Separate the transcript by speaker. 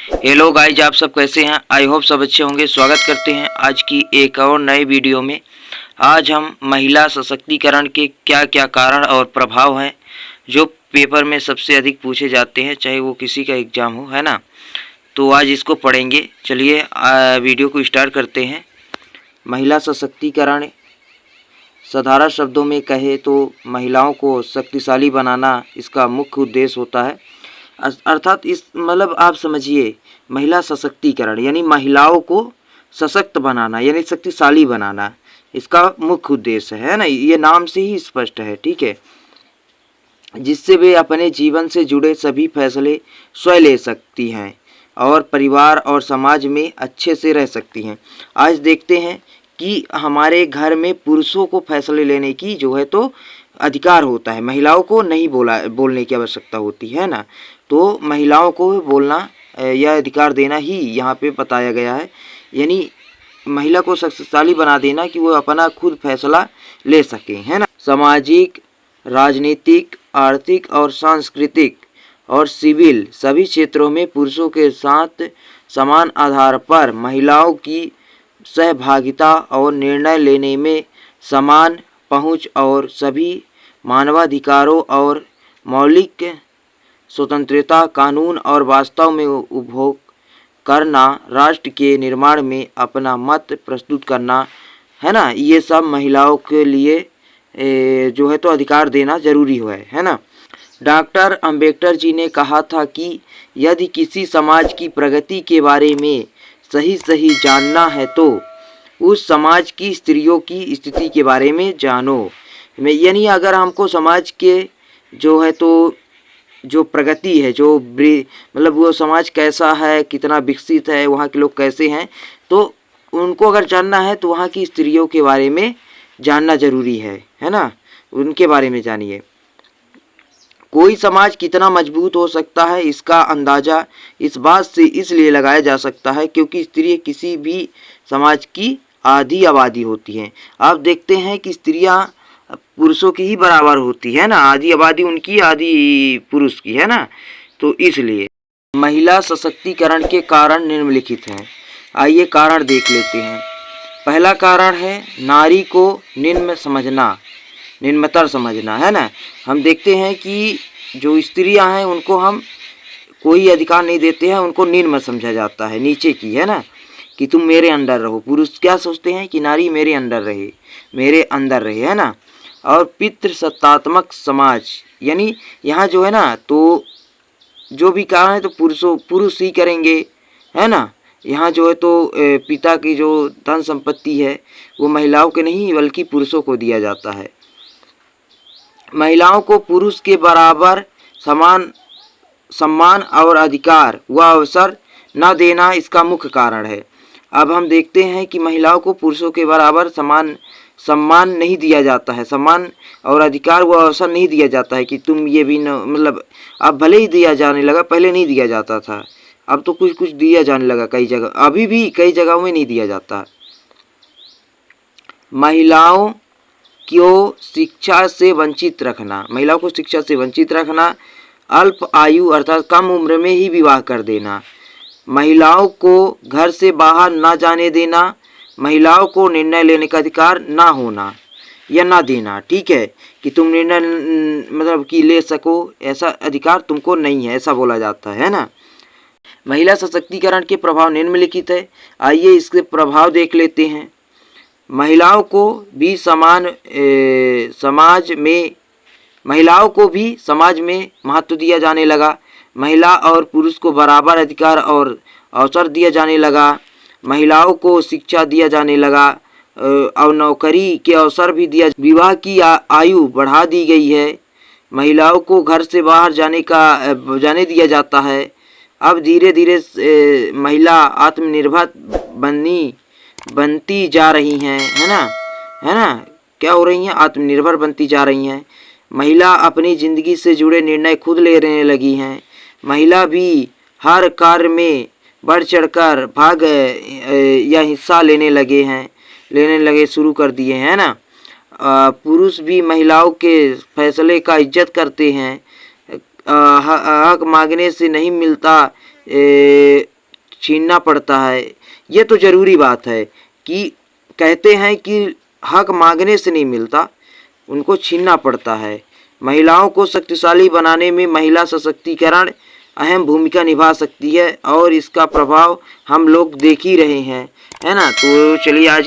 Speaker 1: Hello guys, आप सब कैसे हैं? आई होप सब अच्छे होंगे। स्वागत करते हैं आज की एक और नए वीडियो में। आज हम महिला सशक्तिकरण के क्या क्या कारण और प्रभाव हैं जो पेपर में सबसे अधिक पूछे जाते हैं, चाहे वो किसी का एग्ज़ाम हो, है ना। तो आज इसको पढ़ेंगे। चलिए वीडियो को स्टार्ट करते हैं। महिला सशक्तिकरण साधारण शब्दों में कहे तो महिलाओं को शक्तिशाली बनाना इसका मुख्य उद्देश्य होता है। अर्थात इस मतलब आप समझिए, महिला सशक्तिकरण यानी महिलाओं को सशक्त बनाना यानी शक्तिशाली बनाना, इसका मुख्य उद्देश्य है ना। ये नाम से ही स्पष्ट है, ठीक है। जिससे वे अपने जीवन से जुड़े सभी फैसले स्वयं ले सकती हैं और परिवार और समाज में अच्छे से रह सकती हैं। आज देखते हैं कि हमारे घर में पुरुषों को फैसले लेने की जो है तो अधिकार होता है, महिलाओं को नहीं बोलने की आवश्यकता होती है ना। तो महिलाओं को बोलना या अधिकार देना ही यहाँ पे बताया गया है, यानी महिला को शक्तिशाली बना देना कि वो अपना खुद फैसला ले सकें, है ना। सामाजिक, राजनीतिक, आर्थिक और सांस्कृतिक और सिविल सभी क्षेत्रों में पुरुषों के साथ समान आधार पर महिलाओं की सहभागिता और निर्णय लेने में समान पहुंच और सभी मानवाधिकारों और मौलिक स्वतंत्रता कानून और वास्तव में उपभोग करना, राष्ट्र के निर्माण में अपना मत प्रस्तुत करना, है ना। ये सब महिलाओं के लिए जो है तो अधिकार देना जरूरी है ना। डॉक्टर अंबेडकर जी ने कहा था कि यदि किसी समाज की प्रगति के बारे में सही जानना है तो उस समाज की स्त्रियों की स्थिति के बारे में जानो। यानी अगर हमको समाज के जो है तो जो प्रगति है, जो मतलब वो समाज कैसा है, कितना विकसित है, वहाँ के लोग कैसे हैं, तो उनको अगर जानना है तो वहाँ की स्त्रियों के बारे में जानना जरूरी है ना। उनके बारे में जानिए। कोई समाज कितना मजबूत हो सकता है इसका अंदाज़ा इस बात से इसलिए लगाया जा सकता है क्योंकि स्त्रियाँ किसी भी समाज की आधी आबादी होती हैं। आप देखते हैं कि स्त्रियाँ पुरुषों की ही बराबर होती है ना, आधी आबादी उनकी आधी पुरुष की, है ना। तो इसलिए महिला सशक्तिकरण के कारण निम्नलिखित हैं। आइए कारण देख लेते हैं। पहला कारण है नारी को निम्नतर समझना, है ना। हम देखते हैं कि जो स्त्रियां हैं उनको हम कोई अधिकार नहीं देते हैं, उनको निम्न समझा जाता है, नीचे की, है ना, कि तुम मेरे अंडर रहो। पुरुष क्या सोचते हैं कि नारी मेरे अंडर रहे, है ना। और पितृसत्तात्मक समाज, यानी यहाँ जो है ना तो जो भी काम है तो पुरुष ही करेंगे, है ना। यहाँ जो है तो पिता की जो धन संपत्ति है वो महिलाओं के नहीं बल्कि पुरुषों को दिया जाता है। महिलाओं को पुरुष के बराबर समान सम्मान और अधिकार व अवसर न देना इसका मुख्य कारण है। अब हम देखते हैं कि महिलाओं को पुरुषों के बराबर सम्मान नहीं दिया जाता है, सम्मान और अधिकार व अवसर नहीं दिया जाता है कि तुम ये भी न, मतलब अब भले ही दिया जाने लगा, पहले नहीं दिया जाता था, अब तो कुछ दिया जाने लगा कई जगह, अभी भी कई जगहों में नहीं दिया जाता। महिलाओं को शिक्षा से वंचित रखना, अल्प आयु अर्थात कम उम्र में ही विवाह कर देना, महिलाओं को घर से बाहर ना जाने देना, महिलाओं को निर्णय लेने का अधिकार ना होना या ना देना, ठीक है, कि तुम निर्णय मतलब कि ले सको, ऐसा अधिकार तुमको नहीं है, ऐसा बोला जाता है ना। महिला सशक्तिकरण के प्रभाव निम्नलिखित है। आइए इसके प्रभाव देख लेते हैं। महिलाओं को भी समाज में महत्व दिया जाने लगा। महिला और पुरुष को बराबर अधिकार और अवसर दिया जाने लगा। महिलाओं को शिक्षा दिया जाने लगा और नौकरी के अवसर भी दिया। विवाह की आयु बढ़ा दी गई है। महिलाओं को घर से बाहर जाने दिया जाता है। अब धीरे धीरे महिला आत्मनिर्भर बनती जा रही हैं, है ना। क्या हो रही हैं? आत्मनिर्भर बनती जा रही हैं। महिला अपनी ज़िंदगी से जुड़े निर्णय खुद लेने लगी हैं। महिला भी हर कार्य में बढ़ चढ़कर भाग या हिस्सा लेने लगे शुरू कर दिए हैं ना। पुरुष भी महिलाओं के फैसले का इज्जत करते हैं। हक मांगने से नहीं मिलता, छीनना पड़ता है। ये तो ज़रूरी बात है कि कहते हैं कि हक मांगने से नहीं मिलता, उनको छीनना पड़ता है। महिलाओं को शक्तिशाली बनाने में महिला सशक्तिकरण अहम भूमिका निभा सकती है और इसका प्रभाव हम लोग देख ही रहे हैं, है ना। तो चलिए आज